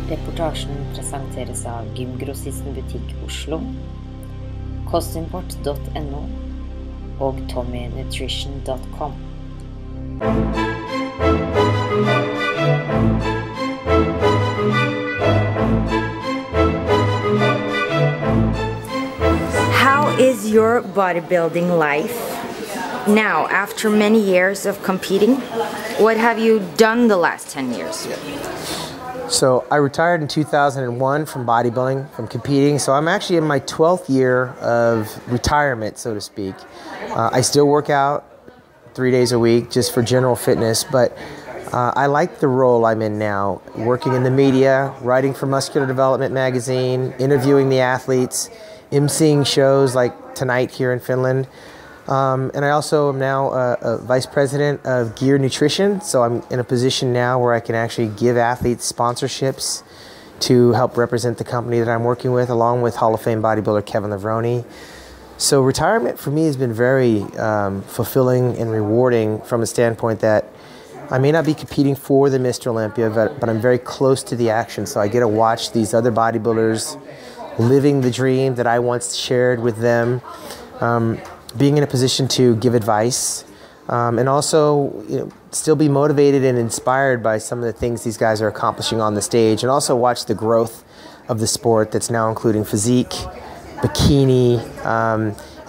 Reportasjen presenteres av Gymgrossisten Butikk Oslo, Kostimport.no og TommyNutrition.com. How is your bodybuilding life now after many years of competing? What have you done the last 10 years? So I retired in 2001 from bodybuilding, from competing. So I'm actually in my 12th year of retirement, so to speak. I still work out 3 days a week just for general fitness, but I like the role I'm in now, working in the media, writing for Muscular Development magazine, interviewing the athletes, emceeing shows like tonight here in Finland. And I also am now a vice president of Gear Nutrition, so I'm in a position now where I can actually give athletes sponsorships to help represent the company that I'm working with, along with Hall of Fame bodybuilder Kevin Levrone. So retirement for me has been very fulfilling and rewarding from a standpoint that I may not be competing for the Mr. Olympia, but I'm very close to the action, so I get to watch these other bodybuilders living the dream that I once shared with them. Being in a position to give advice, and also still be motivated and inspired by some of the things these guys are accomplishing on the stage, and also watch the growth of the sport that's now including physique, bikini,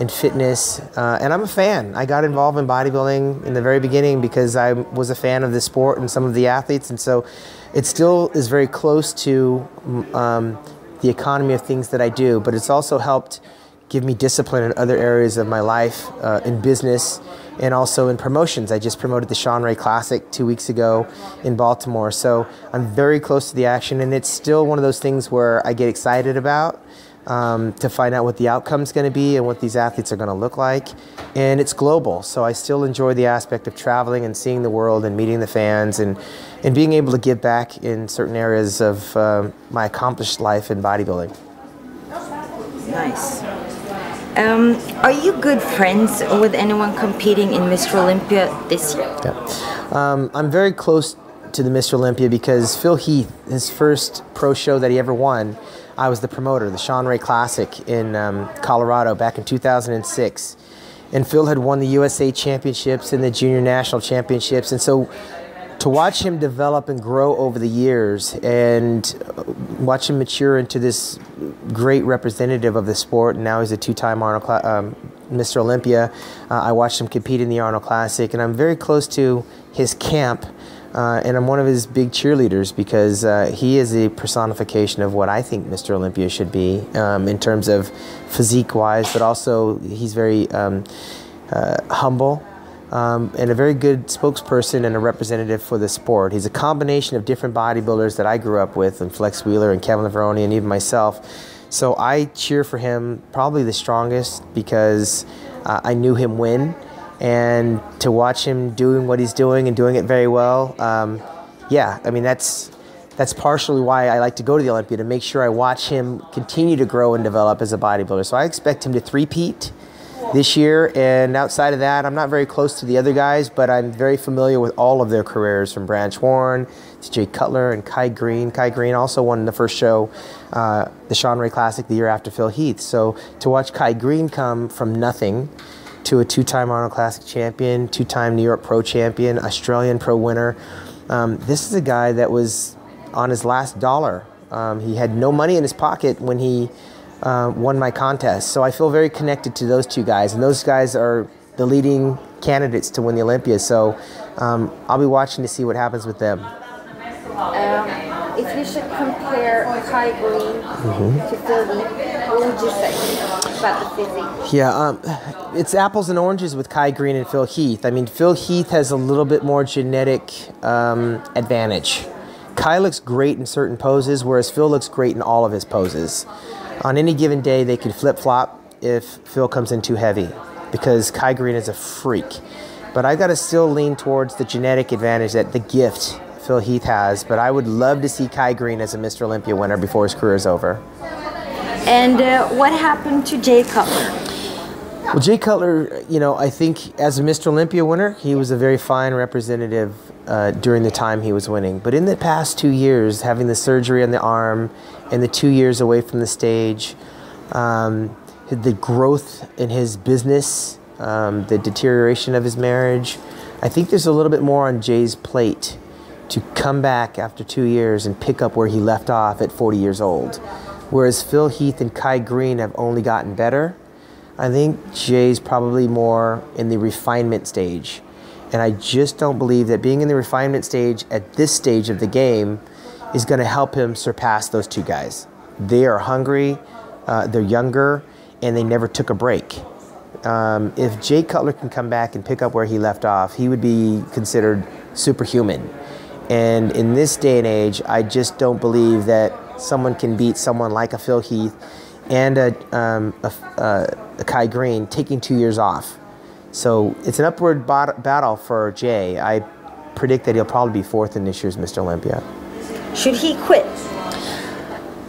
and fitness. And I'm a fan. I got involved in bodybuilding in the very beginning because I was a fan of the sport and some of the athletes, and so it still is very close to the economy of things that I do, but it's also helped give me discipline in other areas of my life, in business and also in promotions. I just promoted the Shawn Ray Classic 2 weeks ago in Baltimore, so I'm very close to the action, and it's still one of those things where I get excited about to find out what the outcome's going to be and what these athletes are going to look like. And it's global, so I still enjoy the aspect of traveling and seeing the world and meeting the fans and being able to give back in certain areas of my accomplished life in bodybuilding. Nice. Are you good friends with anyone competing in Mr. Olympia this year? Yeah. I'm very close to the Mr. Olympia because Phil Heath, his first pro show that he ever won, I was the promoter, the Shawn Ray Classic in Colorado back in 2006. And Phil had won the USA Championships and the Junior National Championships, and so to watch him develop and grow over the years and watch him mature into this great representative of the sport, and now he's a two-time Mr. Olympia. I watched him compete in the Arnold Classic, and I'm very close to his camp, and I'm one of his big cheerleaders because he is a personification of what I think Mr. Olympia should be in terms of physique-wise, but also he's very humble. And a very good spokesperson and a representative for the sport. He's a combination of different bodybuilders that I grew up with, and Flex Wheeler and Kevin Levrone and even myself. So I cheer for him probably the strongest because I knew him win, and to watch him doing what he's doing and doing it very well, yeah, I mean that's partially why I like to go to the Olympia, to make sure I watch him continue to grow and develop as a bodybuilder. So I expect him to three-peat this year, and outside of that, I'm not very close to the other guys, but I'm very familiar with all of their careers, from Branch Warren to Jay Cutler and Kai Greene. Kai Greene also won the first show, the Shawn Ray Classic, the year after Phil Heath. So to watch Kai Greene come from nothing to a two-time Arnold Classic champion, two-time New York Pro champion, Australian Pro winner, this is a guy that was on his last dollar. He had no money in his pocket when he won my contest. So I feel very connected to those two guys, and those guys are the leading candidates to win the Olympia. So I'll be watching to see what happens with them. If you should compare Kai Greene to Phil Heath, what would you say about the physique? Yeah, it's apples and oranges with Kai Greene and Phil Heath. I mean, Phil Heath has a little bit more genetic advantage. Kai looks great in certain poses, whereas Phil looks great in all of his poses. On any given day, they could flip-flop if Phil comes in too heavy, because Kai Greene is a freak. But I got to still lean towards the genetic advantage, that the gift Phil Heath has. But I would love to see Kai Greene as a Mr. Olympia winner before his career is over. And what happened to Jay Cutler? Well, Jay Cutler, I think as a Mr. Olympia winner, he was a very fine representative during the time he was winning. But in the past 2 years, having the surgery on the arm and the 2 years away from the stage, the growth in his business, the deterioration of his marriage, I think there's a little bit more on Jay's plate to come back after 2 years and pick up where he left off at 40 years old. Whereas Phil Heath and Kai Greene have only gotten better, I think Jay's probably more in the refinement stage. And I just don't believe that being in the refinement stage at this stage of the game is going to help him surpass those two guys. They are hungry, they're younger, and they never took a break. If Jay Cutler can come back and pick up where he left off, he would be considered superhuman. And in this day and age, I just don't believe that someone can beat someone like a Phil Heath and a Kai Greene taking 2 years off. So it's an upward battle for Jay. I predict that he'll probably be fourth in this year's Mr. Olympia. Should he quit?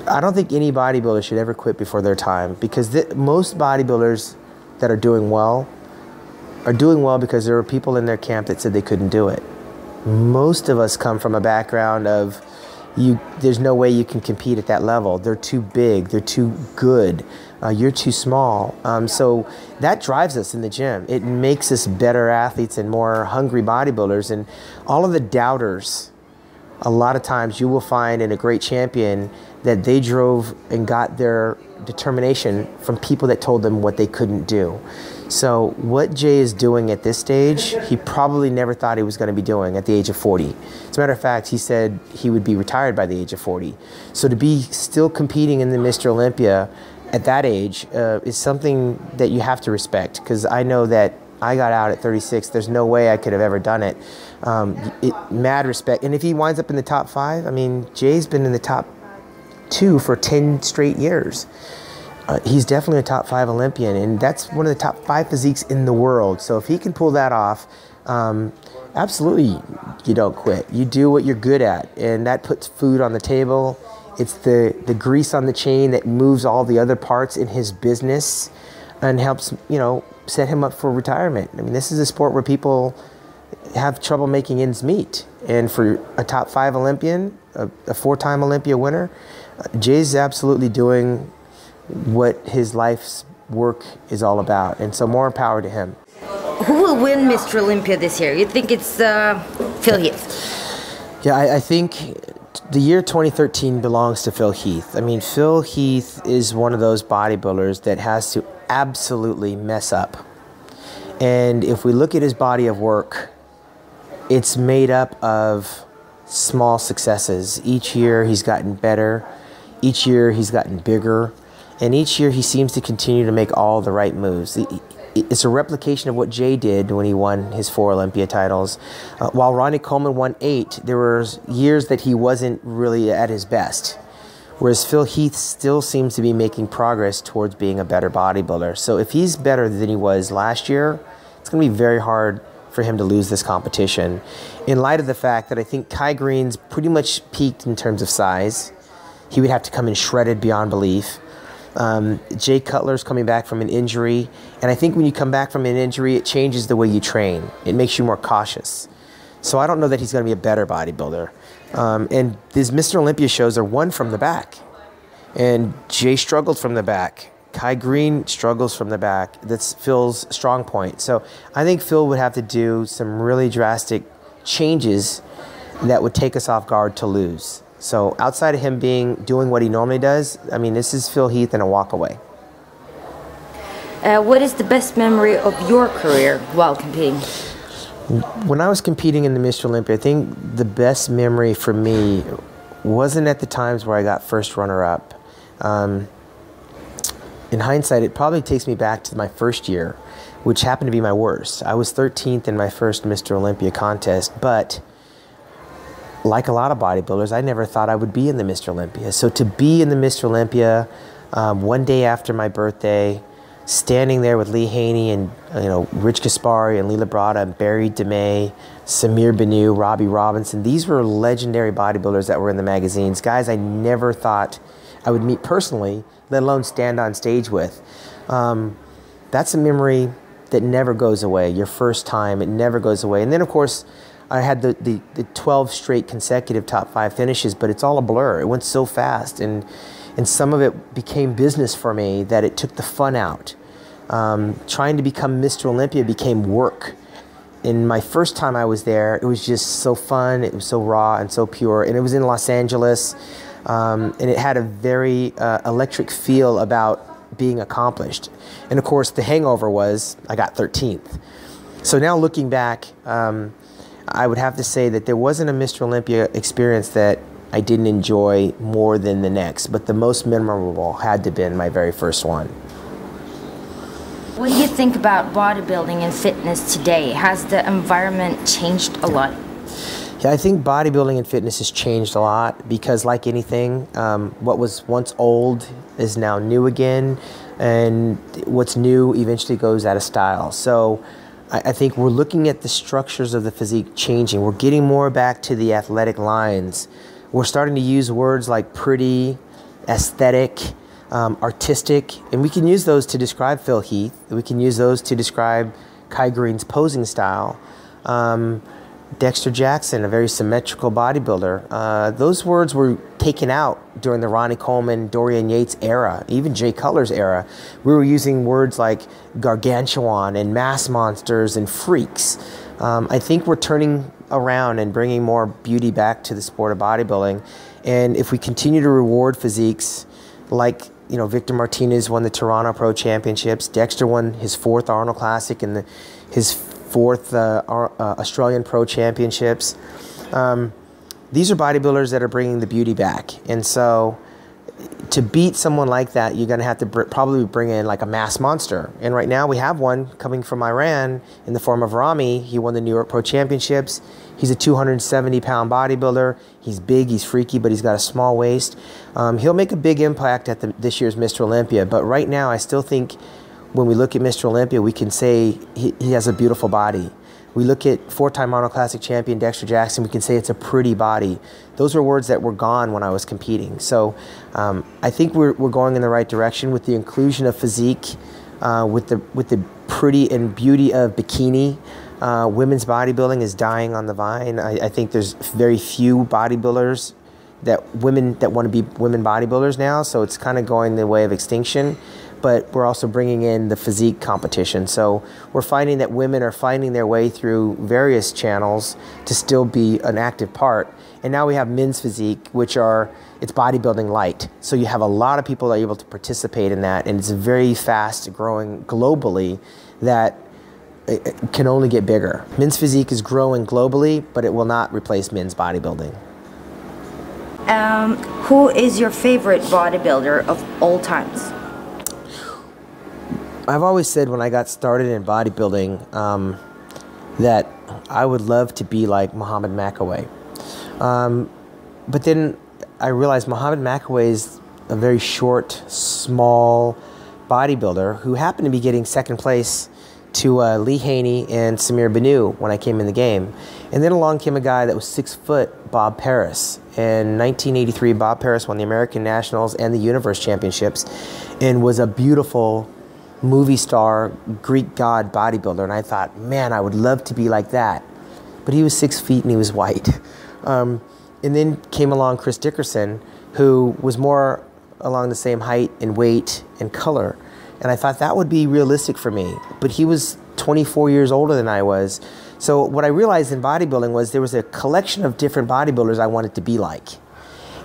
I don't think any bodybuilder should ever quit before their time, because most bodybuilders that are doing well because there were people in their camp that said they couldn't do it. Most of us come from a background of there's no way you can compete at that level. They're too big, they're too good, you're too small. So that drives us in the gym. It makes us better athletes and more hungry bodybuilders. And all of the doubters, a lot of times you will find in a great champion that they drove and got their determination from people that told them what they couldn't do. So what Jay is doing at this stage, he probably never thought he was going to be doing at the age of 40. As a matter of fact, he said he would be retired by the age of 40. So to be still competing in the Mr. Olympia at that age is something that you have to respect, because I know that I got out at 36. There's no way I could have ever done it. Mad respect. And if he winds up in the top 5, I mean, Jay's been in the top 2 for 10 straight years. He's definitely a top 5 Olympian, and that's one of the top 5 physiques in the world. So if he can pull that off, absolutely you don't quit. You do what you're good at, and that puts food on the table. It's the grease on the chain that moves all the other parts in his business and helps, set him up for retirement. I mean, this is a sport where people have trouble making ends meet. And for a top 5 Olympian, a 4-time Olympia winner, Jay's absolutely doing what his life's work is all about. And so more power to him. Who will win Mr. Olympia this year? You think it's Phil Heath? Yeah, I think the year 2013 belongs to Phil Heath. I mean, Phil Heath is one of those bodybuilders that has to absolutely mess up. And if we look at his body of work, it's made up of small successes. Each year he's gotten better. Each year he's gotten bigger. And each year he seems to continue to make all the right moves. It's a replication of what Jay did when he won his 4 Olympia titles. While Ronnie Coleman won 8, there were years that he wasn't really at his best. Whereas Phil Heath still seems to be making progress towards being a better bodybuilder. So if he's better than he was last year, it's going to be very hard for him to lose this competition. In light of the fact that I think Kai Greene's pretty much peaked in terms of size. He would have to come in shredded beyond belief. Jay Cutler's coming back from an injury, and I think when you come back from an injury, it changes the way you train. It makes you more cautious. So I don't know that he's going to be a better bodybuilder. And these Mr. Olympia shows are won from the back, and Jay struggled from the back. Kai Greene struggles from the back. That's Phil's strong point. So I think Phil would have to do some really drastic changes that would take us off guard to lose. So outside of him doing what he normally does, I mean, this is Phil Heath and a walk away. What is the best memory of your career while competing? When I was competing in the Mr. Olympia, I think the best memory for me wasn't at the times where I got first runner-up. In hindsight, it probably takes me back to my first year, which happened to be my worst. I was 13th in my first Mr. Olympia contest, but like a lot of bodybuilders, I never thought I would be in the Mr. Olympia. So to be in the Mr. Olympia one day after my birthday, standing there with Lee Haney and Rich Gaspari and Lee Labrada and Barry DeMay, Samir Benu, Robbie Robinson, these were legendary bodybuilders that were in the magazines. Guys I never thought I would meet personally, let alone stand on stage with. That's a memory that never goes away. Your first time, it never goes away. And then, of course, I had the 12 straight consecutive top 5 finishes, but it's all a blur. It went so fast, and some of it became business for me that it took the fun out. Trying to become Mr. Olympia became work. In my first time I was there, it was just so fun. It was so raw and so pure, and it was in Los Angeles, and it had a very electric feel about being accomplished. And of course, the hangover was I got 13th. So now looking back, I would have to say that there wasn't a Mr. Olympia experience that I didn't enjoy more than the next, but the most memorable had to have been my very first one. What do you think about bodybuilding and fitness today? Has the environment changed a lot? Yeah, I think bodybuilding and fitness has changed a lot because, like anything, what was once old is now new again, and what's new eventually goes out of style. So I think we're looking at the structures of the physique changing. We're getting more back to the athletic lines. We're starting to use words like pretty, aesthetic, artistic, and we can use those to describe Phil Heath. We can use those to describe Kai Greene's posing style. Dexter Jackson, a very symmetrical bodybuilder. Those words were taken out during the Ronnie Coleman, Dorian Yates era, even Jay Cutler's era. We were using words like gargantuan and mass monsters and freaks. I think we're turning around and bringing more beauty back to the sport of bodybuilding. And if we continue to reward physiques like, you know, Victor Martinez won the Toronto Pro Championships, Dexter won his 4th Arnold Classic and his 4th Australian Pro Championships. These are bodybuilders that are bringing the beauty back. And so to beat someone like that, you're going to have to probably bring in like a mass monster. And right now we have one coming from Iran in the form of Ramy. He won the New York Pro Championships. He's a 270-pound bodybuilder. He's big, he's freaky, but he's got a small waist. He'll make a big impact at this year's Mr. Olympia. But right now I still think when we look at Mr. Olympia, we can say he has a beautiful body. We look at 4-time Arnold Classic champion Dexter Jackson, we can say it's a pretty body. Those were words that were gone when I was competing. So I think we're going in the right direction with the inclusion of physique, with the pretty and beauty of bikini. Women's bodybuilding is dying on the vine. I think there's very few bodybuilders women that want to be women bodybuilders now, so it's kind of going the way of extinction. But we're also bringing in the physique competition. So we're finding that women are finding their way through various channels to still be an active part. And now we have men's physique, it's bodybuilding light. So you have a lot of people that are able to participate in that, and it's very fast growing globally that it can only get bigger. Men's physique is growing globally, but it will not replace men's bodybuilding. Who is your favorite bodybuilder of all times? I've always said when I got started in bodybuilding that I would love to be like Muhammad McAway. But then I realized Muhammad McAway is a very short, small bodybuilder who happened to be getting second place to Lee Haney and Samir Banu when I came in the game. And then along came a guy that was 6 foot, Bob Paris. In 1983, Bob Paris won the American Nationals and the Universe Championships and was a beautiful movie star, Greek god bodybuilder. And I thought, man, I would love to be like that. But he was 6 feet and he was white. And then came along Chris Dickerson, who was more along the same height and weight and color. And I thought that would be realistic for me. But he was 24 years older than I was. So what I realized in bodybuilding was there was a collection of different bodybuilders I wanted to be like.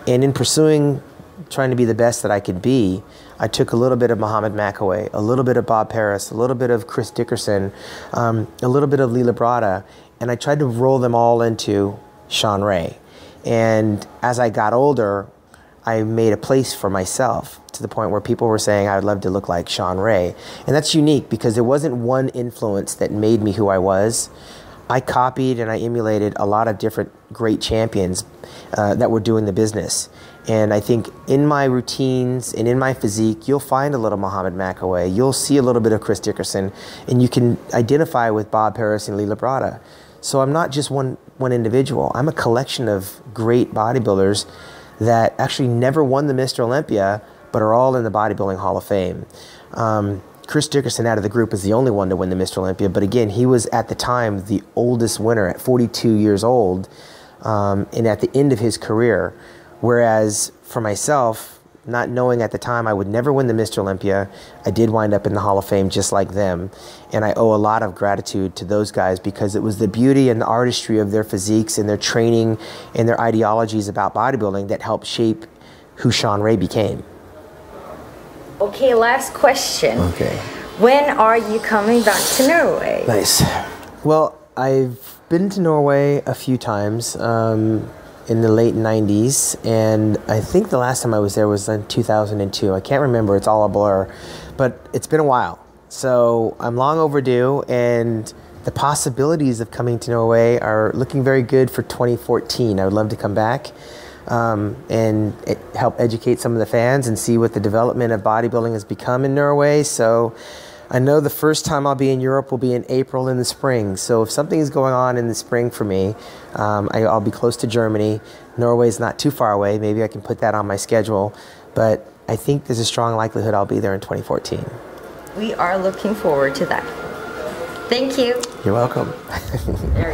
And in pursuing trying to be the best that I could be, I took a little bit of Muhammad McAway, a little bit of Bob Paris, a little bit of Chris Dickerson, a little bit of Lee Labrada, and I tried to roll them all into Shawn Ray. And as I got older, I made a place for myself to the point where people were saying I would love to look like Shawn Ray. And that's unique because there wasn't one influence that made me who I was. I copied and I emulated a lot of different great champions that were doing the business. And I think in my routines and in my physique, you'll find a little Muhammad McAway. You'll see a little bit of Chris Dickerson, and you can identify with Bob Paris and Lee Labrada. So I'm not just one individual. I'm a collection of great bodybuilders that actually never won the Mr. Olympia, but are all in the Bodybuilding Hall of Fame. Chris Dickerson out of the group is the only one to win the Mr. Olympia, but again, he was at the time the oldest winner at 42 years old, and at the end of his career. Whereas for myself, not knowing at the time I would never win the Mr. Olympia, I did wind up in the Hall of Fame just like them. And I owe a lot of gratitude to those guys because it was the beauty and the artistry of their physiques and their training and their ideologies about bodybuilding that helped shape who Shawn Ray became. Okay, last question. Okay. When are you coming back to Norway? Nice. Well, I've been to Norway a few times. In the late 90s, and I think the last time I was there was in 2002. I can't remember, it's all a blur, but it's been a while. So I'm long overdue, and the possibilities of coming to Norway are looking very good for 2014. I would love to come back and help educate some of the fans and see what the development of bodybuilding has become in Norway. So I know the first time I'll be in Europe will be in April in the spring. So if something is going on in the spring for me, I'll be close to Germany. Norway's not too far away. Maybe I can put that on my schedule. But I think there's a strong likelihood I'll be there in 2014. We are looking forward to that. Thank you. You're welcome. There